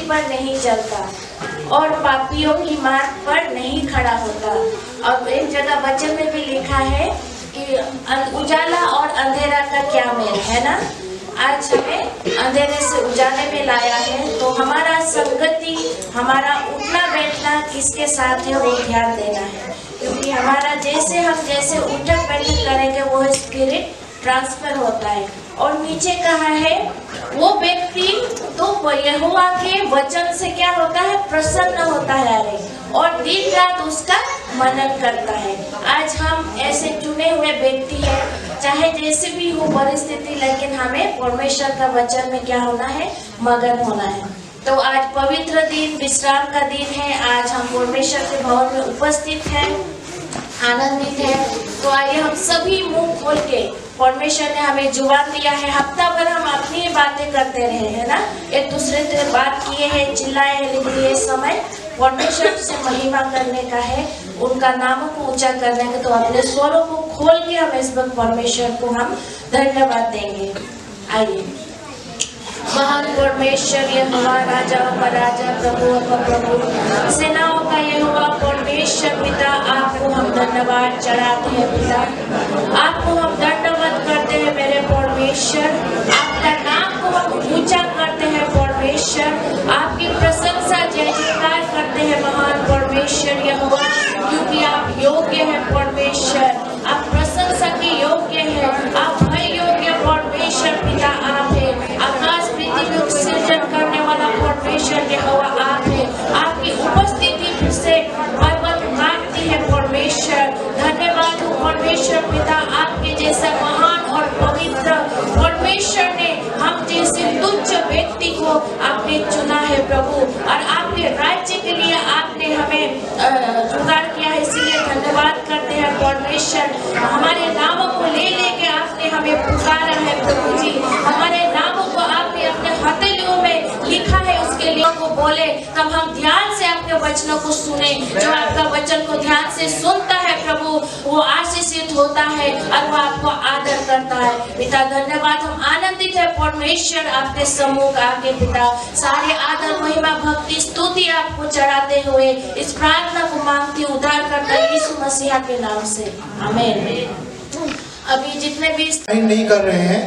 पर नहीं चलता और पापियों की मार्ग पर नहीं खड़ा होता। अब एक जगह वचन में भी लिखा है कि उजाला और अंधेरा का क्या मेल है ना। आज हमें अंधेरे से उजाले में लाया है, तो हमारा संगति, हमारा उठना बैठना किसके साथ है वो ध्यान देना है, क्योंकि हमारा जैसे उठक बैठक करेंगे वो स्पिरिट ट्रांसफर होता है। और नीचे कहा है वो व्यक्ति तो यहोवा के वचन से क्या होता है, प्रसन्न होता है और दिन रात उसका मनन करता है। आज हम ऐसे चुने हुए व्यक्ति हैं, चाहे जैसे भी हो परिस्थिति, लेकिन हमें परमेश्वर का वचन में क्या होना है, मगन होना है। तो आज पवित्र दिन, विश्राम का दिन है। आज हम परमेश्वर के भवन में उपस्थित हैं, आनंदित है। तो आइए हम सभी मुंह खोल के, परमेश्वर ने हमें जुबान दिया है, हफ्ता भर हम अपनी बातें करते रहे हैं ना, एक दूसरे से बात किए हैं, चिल्लाए हैं, लेकिन ये समय परमेश्वर से महिमा करने का है, उनका नाम को ऊंचा करने का। तो अपने स्वरों को खोल के हम इस वक्त परमेश्वर को हम धन्यवाद देंगे। आइए। महान परमेश्वर यहोवा, राजाओं का राजा, प्रभुओं का प्रभु, सेनाओं का यहोवा परमेश्वर पिता, आपको हम धन्यवाद चढ़ाते हैं पिता, आपको हम दंडवत करते हैं मेरे परमेश्वर, आपका नाम को हम ऊंचा करते हैं परमेश्वर, आपकी प्रशंसा जय जयकार करते हैं महान परमेश्वर यहोवा, क्योंकि आप योग्य हैं परमेश्वर, आप प्रशंसा के योग्य हैं, आप भय योग्य परमेश्वर पिता आप है, आकाश पृथ्वी को सृजन करने वाला परमेश्वर यहोवा आप है, आपकी उपस्थिति से पर्वत कांपती है परमेश्वर। धन्यवाद हो परमेश्वर पिता, आपके जैसा महान और पवित्र परमेश्वर ने हम जैसे तुच्छ व्यक्ति को आपने चुना है प्रभु, और आपके राज्य के लिए आपने हमें जुगाड़ किया है, इसीलिए धन्यवाद करते हैं परमेश्वर। हमारे नामों को ले लेके आपने हमें पुकारा है प्रभु जी, हमारे नामों को आपने अपने हथेलियों में लिखा है, उसके लिए को बोले तब हम ध्यान से आपके वचनों को सुने। जो आपका वचन को ध्यान से सुनता है प्रभु, वो आशीषित होता है और वो आपको आदर करता है पिता। धन्यवाद, हम आनंदित है परमेश्वर आपके सम्मुख आके पिता, सारे आदर महिमा भक्ति स्तुति आपको चढ़ाते हुए इस प्रार्थना को मांगती उद्धार करता यीशु मसीह के नाम से, आमीन। अभी जितने भी नहीं कर रहे हैं,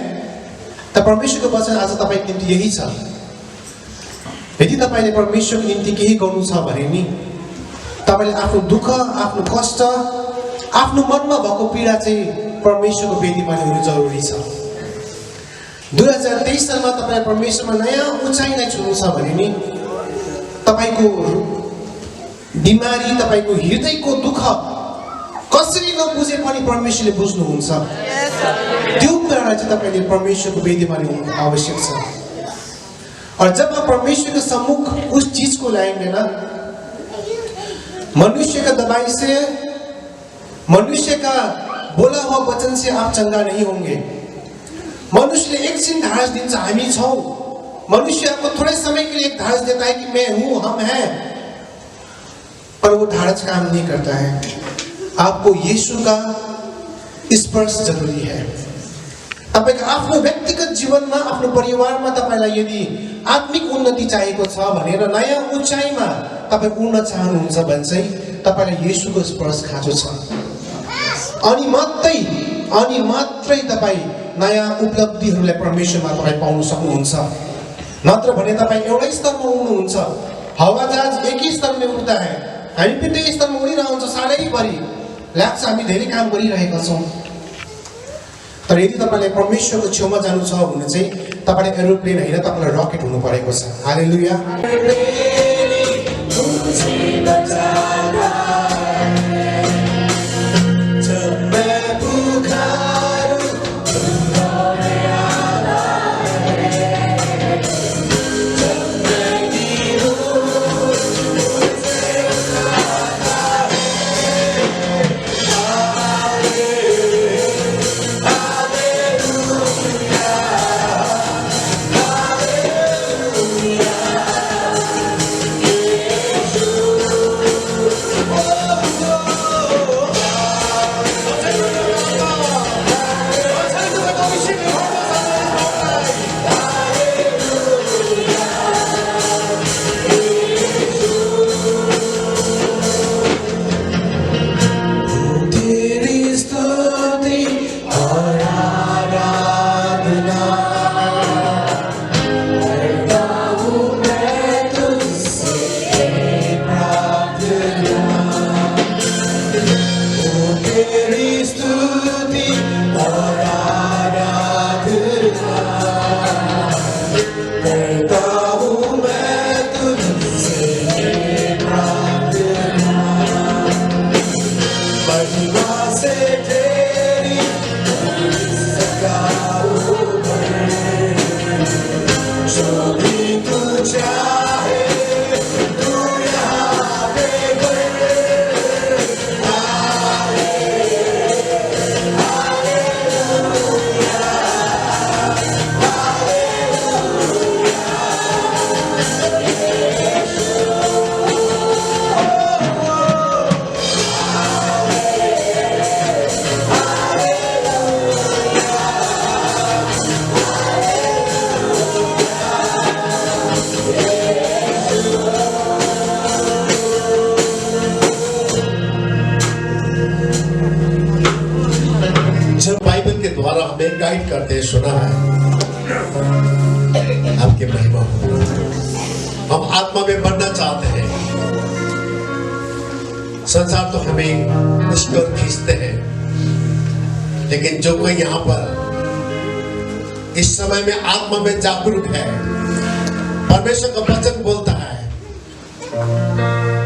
तब परमेश्वर को वचन आज तपाईको निम्ति यही छ। यदि तपाईले परमेश्वरको निम्ति केही गर्नु छ भने नि, तपाईले आफ्नो दुःख, आफ्नो कष्ट, आफ्नो मनमा भएको पीडा चाहिँ परमेश्वरको वेदीमा ल्याउनु जरुरी छ। 2023 सालमा तपाईले परमेश्वरमा नयाँ उचाइलाई छुनु छ भने नि, तपाईको बिमारी, तपाईको हृदयको दुःख कसरी नबुझे पनि परमेश्वरले बुझ्नुहुन्छ। त्यो कुरालाई चाहिँ तपाईले परमेश्वरको वेदीमा ल्याउनु आवश्यक छ। और जब आप परमेश्वर के सम्मुख उस चीज को लाएंगे ना, मनुष्य का दवाई से, मनुष्य का बोला हुआ वचन से आप चंगा नहीं होंगे। मनुष्य ने एक दिन धारस दिन हामी छौं, मनुष्य आपको थोड़े समय के लिए एक धारस देता है कि मैं हूं, हम हैं, पर वो धारस काम नहीं करता है। आपको यीशु का स्पर्श जरूरी है। तपाईको आफ्नो व्यक्तिगत जीवनमा, आफ्नो परिवारमा तपाईलाई यदि आत्मिक उन्नति चाहिएको छ भनेर नयाँ उचाइमा तपाई उड्न चाहनुहुन्छ भने चाहिँ तपाईलाई येशूको स्पर्श खाँचो छ। अनि मात्रै तपाई नयाँ उपलब्धिहरूलाई परमेश्वरमा तपाई पाउन सक्नुहुन्छ। नत्र भने तपाई एउटै स्तरमा उड्नुहुन्छ। हवाजहाज एकै स्तरले उड्दा है, हामी पनि त्यही स्तरमा उडिरहेको हुन्छ। सारैभरि लाग्छ हामी धेरै काम गरिरहेका छौँ, तर यदि तपाईलाई परमेश्वरको छेउमा जानु छ भने चाहिँ तपाईले एरोप्लेन हैन, तपाईलाई रकेट हुनु परेको छ। हालेलुया। हम आत्मा में बढ़ना चाहते हैं। संसार तो हमें उसकी ओर खींचते हैं, लेकिन जो कोई यहाँ पर इस समय में आत्मा में जागरूक है, परमेश्वर का वचन बोलता है,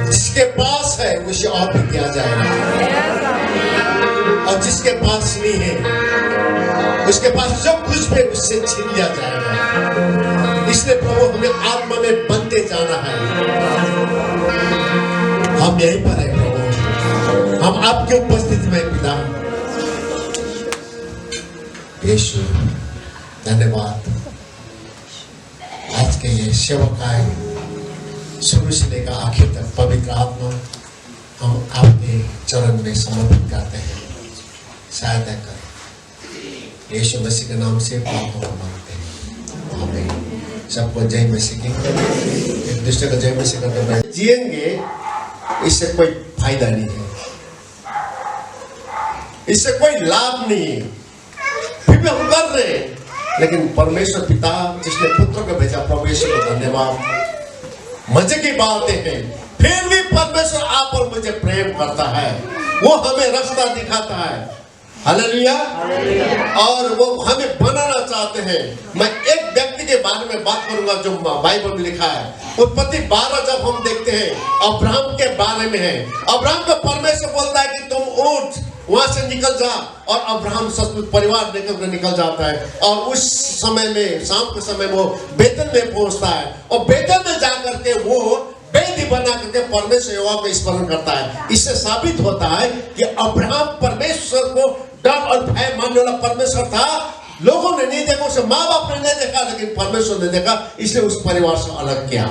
जिसके पास है उसे और भी दिया जाएगा, और जिसके पास नहीं है उसके पास जो कुछ भी उससे छीन लिया जाएगा। इसलिए प्रभु हमें आत्मा में बनते जाना है। हम यहीं पर है प्रभु, हम आपकी उपस्थिति में पिता यीशु धन्यवाद। आज के ये सेवकाय शुरू से लेकर आखिर तक पवित्र आत्मा हम आपके चरण में समर्पित करते हैं। सहायता करें, यीशु मसीह के नाम से प्रार्थना मांगते हैं, आमीन। सबको जय मसीह की। एक दूसरे को जय मसीह करते हुए जिएंगे, इससे कोई फायदा नहीं है, इससे कोई लाभ नहीं है। फिर भी हम कर रहे हैं, लेकिन परमेश्वर पिता जिसने पुत्र को भेजा, प्रभु यीशु को धन्यवाद। मजे की बातें हैं, फिर भी परमेश्वर आप और मुझे प्रेम करता है, वो हमें रास्ता दिखाता है। हालेलुया। और वो हमें बनाना चाहते हैं। मैं एक व्यक्ति के बारे में बात करूंगा जो बाइबल में लिखा है। उत्पत्ति 12 जब हम देखते हैं, अब्राहम के बारे में है। अब्राहम को परमेश्वर बोलता है कि तुम उठ, वहां से निकल जा, और अब्राहम सचमुच परिवार लेकर निकल जाता है। और उस समय में, शाम के समय वो बेतल में पहुंचता है, और बेतल में जाकर के वो वेदी बना करके परमेश्वर यहोवा को स्मरण करता है। इससे साबित होता है कि अब्राहम परमेश्वर को डर और भय मानने वाला परमेश्वर था। लोगों ने नहीं देखा, उसे माँ बाप ने नहीं देखा, लेकिन परमेश्वर ने देखा, इसलिए उस परिवार से अलग किया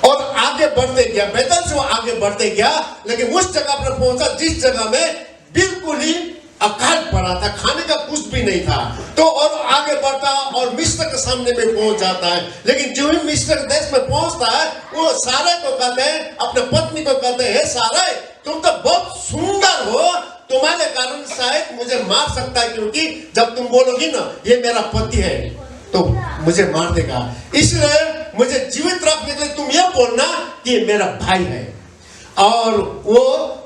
और आगे बढ़ते गया। बेतल से वो आगे बढ़ते गया, लेकिन उस जगह पर पहुंचा जिस जगह में बिल्कुल ही अकाल पड़ा था, खाने का कुछ भी नहीं था। तो और आगे बढ़ता और मिस्र के सामने में पहुंच जाता है। लेकिन जो ही मिस्र के देश में पहुंचता है, वो सारे को कहते हैं, अपने पत्नी को कहते हैं, सारे तुम तो बहुत सुंदर हो, तुम्हारे कारण शायद मुझे मार सकता है, क्योंकि जब तुम बोलोगी ना ये मेरा पति है तो मुझे मार देगा, इसलिए मुझे जीवित रखने के लिए तुम ये बोलना कि ये मेरा भाई है। और वो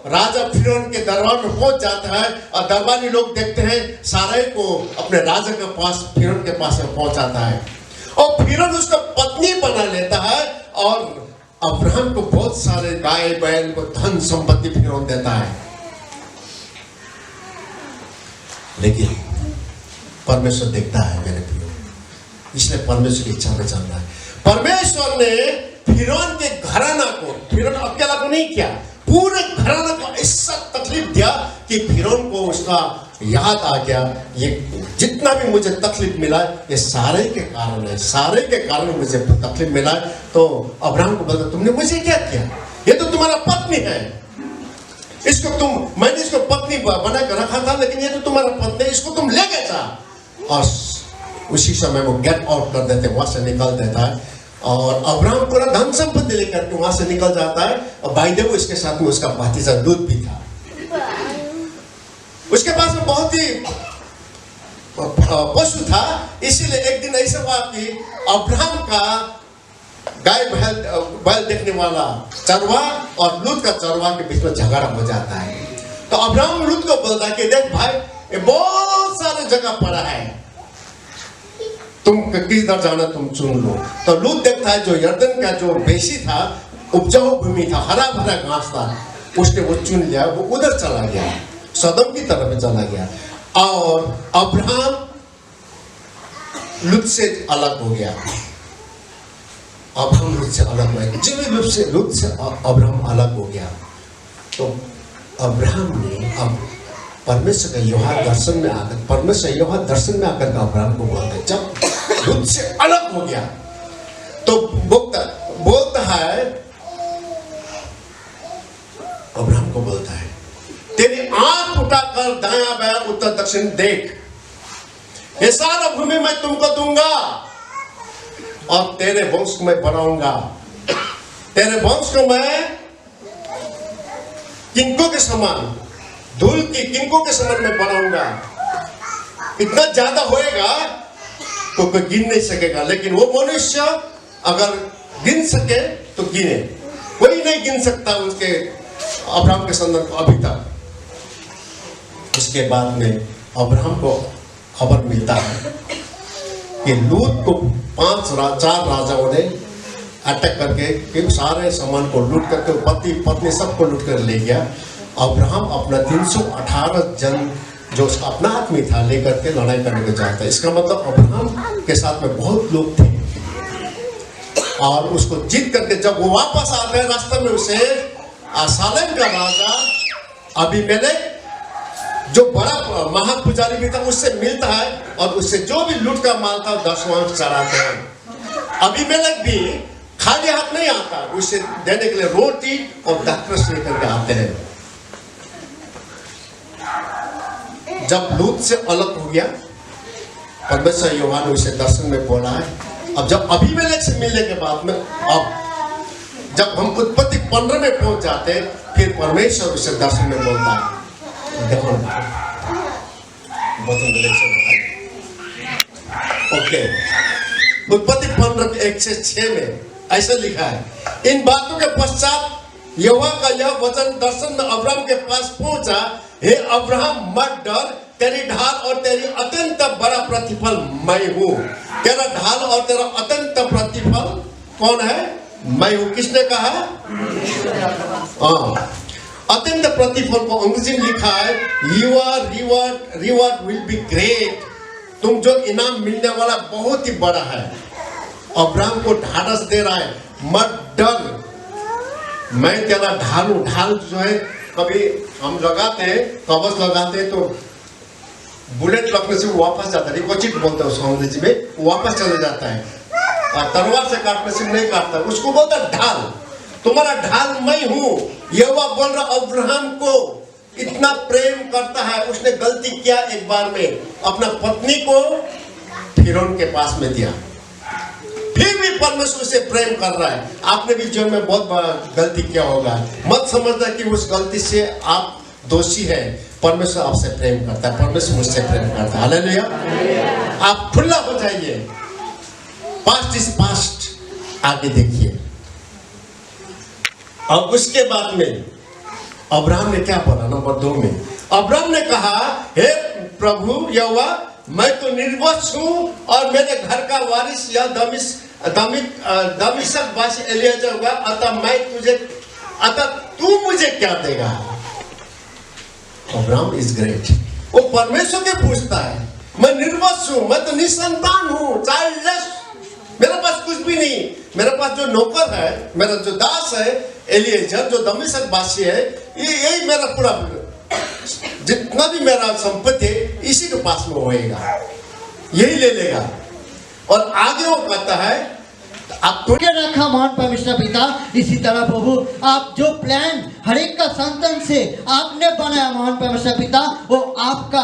राजा फिरौन के दरबार में पहुंच जाता है, और दरबारी लोग देखते हैं सारे को अपने राजा के पास, फिरौन के पास में पहुंचाता है, और फिरौन उसको पत्नी बना लेता है। और अब्राहम को बहुत सारे गाय बैल को धन संपत्ति फिरौन देता है। लेकिन परमेश्वर देखता है मेरे प्रियो, इसलिए परमेश्वर की इच्छा में चलना है। परमेश्वर ने फिरौन के घराना को, फिरौन अकेला को नहीं किया, पूरे घराना को ऐसा तकलीफ दिया कि फिरौन को उसका याद आ गया, ये जितना भी मुझे तकलीफ मिला ये सारे के कारण है, सारे के कारण मुझे तकलीफ मिला। तो अब्राहम को बोलता, तुमने मुझे क्या किया? ये तो तुम्हारा पत्नी है, इसको मैंने इसको पत्नी बना कर रखा था, लेकिन ये तो तुम्हारा पत्नी है, इसको तुम ले गए जा। और उसी समय वो गेट आउट कर देते, वहां से निकल देता है, और अब्राहम पूरा धन संपत्ति लेकर के वहां से निकल जाता है। और भाई देव इसके साथ में उसका भतीजा दूध भी था। उसके पास में बहुत ही पशु था, इसीलिए एक दिन ऐसा हुआ कि अब्राहम का गाय बैल देखने वाला चरवा और लूत का चरवा के बीच में झगड़ा हो जाता है। तो अब्राहम लूत को बोलता है कि देख भाई, ये बहुत सारे जगह पड़ा है, तुम किधर जाना तुम चुन लो। तो लूत देखता है जो यर्दन का जो बेसी था, उपजाऊ भूमि था, हरा भरा घास था, उसने वो चुन लिया, वो उधर चला गया, सदम की तरफ चला गया। और अब्राहम लूत से अलग हो गया, अब्राहम लूत से अलग हो गया। जब लूत से अब्राहम अलग हो गया, तो अब्राहम ने अब परमेश्वर का यहोवा दर्शन में आकर, परमेश्वर यहोवा दर्शन में आकर का अब्राहम को बोलते, जब लूत से अलग हो गया तो बोलता है, अब्राहम को बोलता है, तेरी आंख उठाकर दायां बायां उत्तर दक्षिण देख, ये सारा भूमि मैं तुमको दूंगा और तेरे वंश को मैं बढ़ाऊंगा, तेरे वंश को मैं किंकों के समान, धूल की किंकों के समान मैं बनाऊंगा। इतना ज्यादा होएगा तो कोई गिन नहीं सकेगा। लेकिन वो मनुष्य अगर गिन सके तो गिने, कोई नहीं गिन सकता उसके अब्राहम के संतान को अभी तक। उसके बाद में अब्राहम को खबर मिलता है कि लूत को 4 राजाओं ने अटैक करके कि सारे सामान को लूट करके पति पत्नी सबको लूट कर ले गया। अब्राहम अपना 318 जन जो उसका अपना आदमी था लेकर के लड़ाई करने को जाता है। इसका मतलब अब्राहम के साथ में बहुत लोग थे और उसको जीत करके जब वो वापस आते हैं रास्ते में उसे सालेम का राजा अबीमेलेक जो बड़ा महापुजारी भी था उससे मिलता है और उससे जो भी लूट का माल था 10वां चढ़ाते हैं। अबीमेलेक भी खाली हाथ नहीं आता, उसे देने के लिए रोटी और दाखरस लेकर के आते हैं। जब लूत से अलग हो गया, परमेश्वर यूहन्ना उसे दर्शन में बोला है। अब जब अबीमेलेक से मिलने के बाद में अब जब हम उत्पत्ति 15 में पहुंच जाते हैं, फिर परमेश्वर उसे दर्शन में बोलता है। देखो ओके, उत्पत्ति 15 के 1 से 6 में ऐसा लिखा है, इन बातों के पश्चात यहोवा का यह वचन दर्शन में अब्राहम के पास पहुंचा, हे अब्राहम मत डर, तेरी ढाल और तेरी अत्यंत बड़ा प्रतिफल मैं हूं। तेरा ढाल और तेरा अत्यंत प्रतिफल कौन है? मैं हूं। किसने कहा? अत्यंत प्रतिफल को अंग्रेजी में लिखा है, your reward will be great. तुम जो इनाम मिलने वाला बहुत ही बड़ा है। अब्राहम को ढाढ़स दे रहा है, मत डर, मैं तेरा ढाल हूं। ढाल जो है कभी हम लगाते हैं, कवच लगाते हैं तो बुलेट लगने से वो वापस जाता है, रिकोचिट बोलते हैं उसको अंग्रेजी में, वो वापस चले जाता है। और तलवार से काटने से नहीं काटता, उसको बोलता है ढाल। तुम्हारा ढाल मैं हूं। यहोवा बोल रहा अब्राहम को इतना प्रेम करता है। उसने गलती किया एक बार में, अपना पत्नी को फिरौन के पास में दिया, फिर भी परमेश्वर से प्रेम कर रहा है। आपने भी जीवन में बहुत बड़ा गलती किया होगा, मत समझना कि उस गलती से आप दोषी हैं। परमेश्वर आपसे प्रेम करता है, परमेश्वर मुझसे प्रेम करता है। हालेलुया। आप खुला हो जाइए, पास्ट इज पास्ट, आगे देखिए। अब उसके बाद में अब्राहम ने क्या बोला? नंबर 2 में अब्राहम ने कहा, हे प्रभु यहोवा, मैं तो निर्वंश हूं और मेरे घर का वारिस या दमिश्क वासी एलीएजर होगा, अतः तू मुझे क्या देगा? Abraham is great. वो परमेश्वर के पूछता है, मैं निर्वंश हूं, मैं तो निसंतान हूं, चाइल्डलेस, मेरे पास कुछ भी नहीं। मेरे पास जो नौकर है, मेरा जो दास है एलीएजर, जो दमिश्क वासी है, यही मेरा पूरा जितना भी मेरा संपत्ति है इसी के पास में होएगा, यही ले लेगा। और आगे वो कहता है, आप तो क्या रखा महान परमेश्वर पिता। इसी तरह प्रभु आप जो प्लान हर एक का संतान से आपने बनाया महान परमेश्वर पिता, वो आपका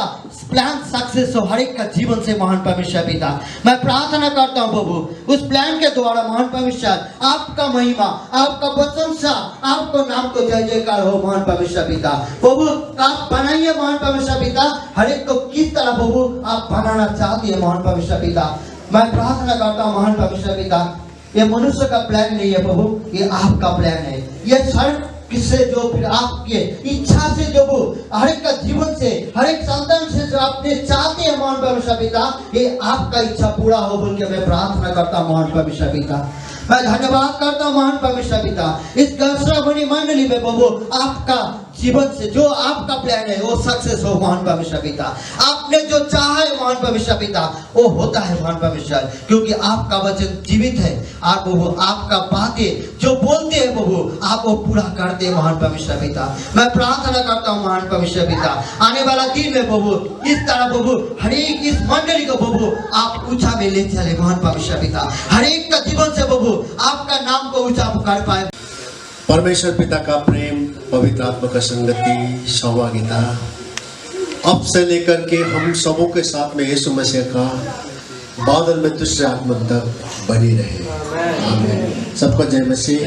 प्लान सक्सेस हो हर एक का जीवन से महान परमेश्वर पिता। मैं प्रार्थना करता हूँ प्रभु, उस प्लान के द्वारा महान परमेश्वर आपका महिमा, आपका प्रशंसा, आपको नाम को जय जयकार हो महान परमेश्वर पिता। प्रभु आप बनाइए महान परमेश्वर पिता, हर एक को किस तरह प्रभु आप बनाना चाहती है महान परमेश्वर पिता। मैं प्रार्थना करता हूँ महान परमेश्वर पिता, ये मनुष्य का प्लान नहीं है प्रभु, ये आपका प्लान है। ये सर किससे जो फिर आपके इच्छा से जो वो हर एक का जीवन से, हर एक संतान से जो आपने चाहते हैं महान परमेश्वर पिता, ये आपका इच्छा पूरा हो बोल के मैं प्रार्थना करता हूँ महान परमेश्वर पिता। मैं धन्यवाद करता हूँ महान परमेश्वर पिता, इस गंसरावनी मंडली में प्रभु आपका जीवन से जो आपका प्लान है वो सक्सेस हो महान परमेश्वर पिता। आपने जो चाहा है महान परमेश्वर पिता वो होता है महान परमेश्वर, क्योंकि आपका वचन जीवित है। आप प्रभु आपका बातें जो बोलते हैं प्रभु आप वो पूरा करते हैं महान परमेश्वर पिता। मैं प्रार्थना करता हूँ महान परमेश्वर पिता, आने वाला दिन में प्रभु इस तरह प्रभु हर एक इस मंडली को प्रभु आप ऊंचा में ले चले महान परमेश्वर पिता। हर एक का जीवन से प्रभु आपका नाम को ऊंचा कर पाए। परमेश्वर पिता का प्रेम, पवित्र आत्मा का संगति, सहभागिता अब से लेकर के हम सबों के साथ में यीशु मसीह का बादल में दूसरे आत्मा तक बनी रहे। आमीन। सबको जय मसीह।